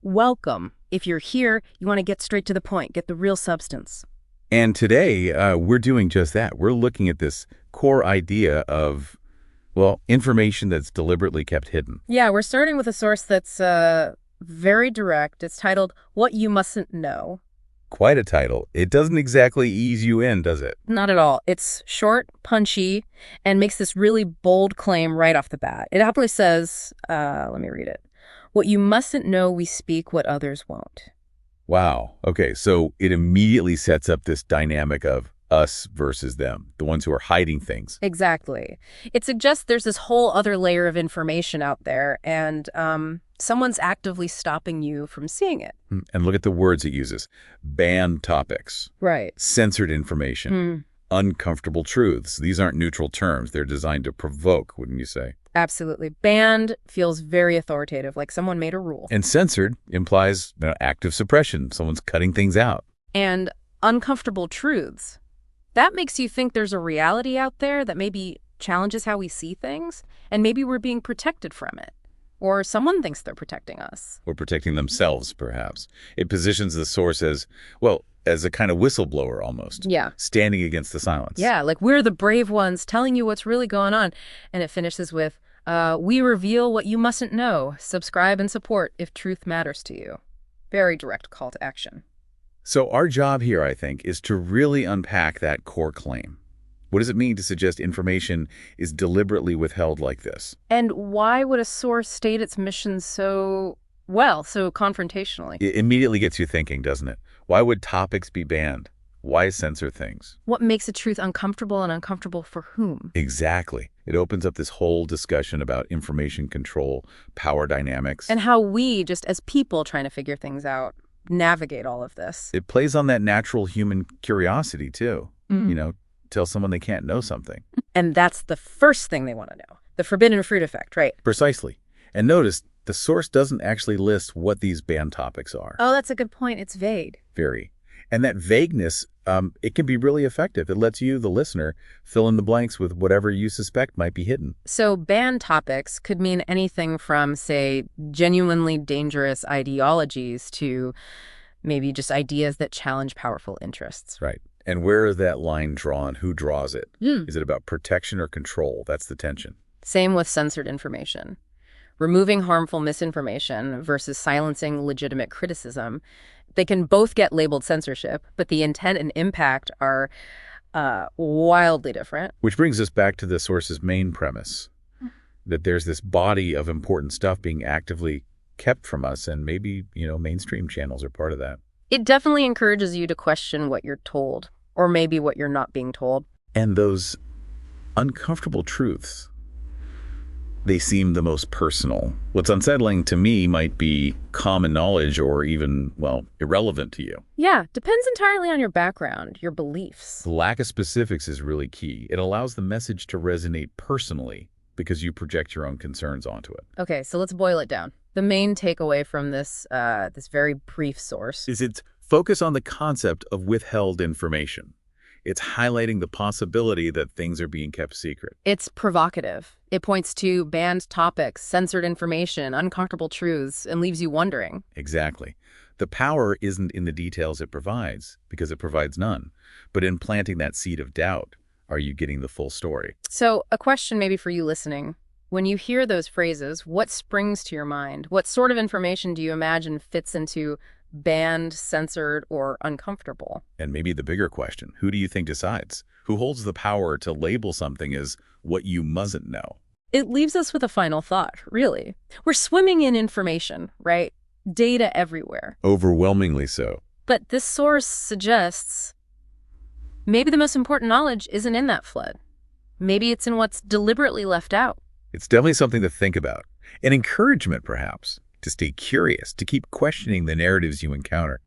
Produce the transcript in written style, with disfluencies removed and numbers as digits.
Welcome. If you're here, you want to get straight to the point, get the real substance. And today, we're doing just that. We're looking at this core idea of, well, information that's deliberately kept hidden. Yeah, we're starting with a source that's very direct. It's titled, What You Mustn't Know. Quite a title. It doesn't exactly ease you in, does it? Not at all. It's short, punchy, and makes this really bold claim right off the bat. It happily says, let me read it. What you mustn't know, we speak what others won't. Wow. Okay, so it immediately sets up this dynamic of us versus them, the ones who are hiding things. Exactly. It suggests there's this whole other layer of information out there, and someone's actively stopping you from seeing it. And look at the words it uses. Banned topics. Right. Censored information. Uncomfortable truths. These aren't neutral terms. They're designed to provoke, wouldn't you say? Absolutely. Banned feels very authoritative, like someone made a rule. And censored implies active suppression. Someone's cutting things out. And uncomfortable truths. That makes you think there's a reality out there that maybe challenges how we see things, and maybe we're being protected from it. Or someone thinks they're protecting us. Or protecting themselves, perhaps. It positions the source as, well, as a kind of whistleblower almost. Yeah. Standing against the silence. Yeah, like we're the brave ones telling you what's really going on. And it finishes with, we reveal what you mustn't know. Subscribe and support if truth matters to you. Very direct call to action. So our job here, I think, is to really unpack that core claim. What does it mean to suggest information is deliberately withheld like this? And why would a source state its mission so confrontationally? It immediately gets you thinking, doesn't it? Why would topics be banned? Why censor things? What makes a truth uncomfortable and uncomfortable for whom? Exactly. It opens up this whole discussion about information control, power dynamics. And how we, just as people trying to figure things out, navigate all of this. It plays on that natural human curiosity, too. Tell someone they can't know something. And that's the first thing they want to know. The forbidden fruit effect, right? Precisely. And notice, the source doesn't actually list what these banned topics are. Oh, that's a good point. It's vague. Very. And that vagueness, it can be really effective. It lets you, the listener, fill in the blanks with whatever you suspect might be hidden. So banned topics could mean anything from, say, genuinely dangerous ideologies to maybe just ideas that challenge powerful interests. Right. And where is that line drawn? Who draws it? Is it about protection or control? That's the tension. Same with censored information. Removing harmful misinformation versus silencing legitimate criticism. They can both get labeled censorship, but the intent and impact are wildly different. Which brings us back to the source's main premise, that there's this body of important stuff being actively kept from us, and maybe, mainstream channels are part of that. It definitely encourages you to question what you're told, or maybe what you're not being told. And those uncomfortable truths, they seem the most personal. What's unsettling to me might be common knowledge or even, irrelevant to you. Yeah, depends entirely on your background, your beliefs. The lack of specifics is really key. It allows the message to resonate personally because you project your own concerns onto it. Okay, so let's boil it down. The main takeaway from this very brief source is its focus on the concept of withheld information. It's highlighting the possibility that things are being kept secret. It's provocative. It points to banned topics, censored information, uncomfortable truths, and leaves you wondering. Exactly. The power isn't in the details it provides, because it provides none, but in planting that seed of doubt. Are you getting the full story? So a question maybe for you listening. When you hear those phrases, what springs to your mind? What sort of information do you imagine fits into banned, censored, or uncomfortable? And maybe the bigger question, who do you think decides? Who holds the power to label something as what you mustn't know? It leaves us with a final thought, really. We're swimming in information, right? Data everywhere. Overwhelmingly so. But this source suggests maybe the most important knowledge isn't in that flood. Maybe it's in what's deliberately left out. It's definitely something to think about. An encouragement, perhaps, to stay curious, to keep questioning the narratives you encounter.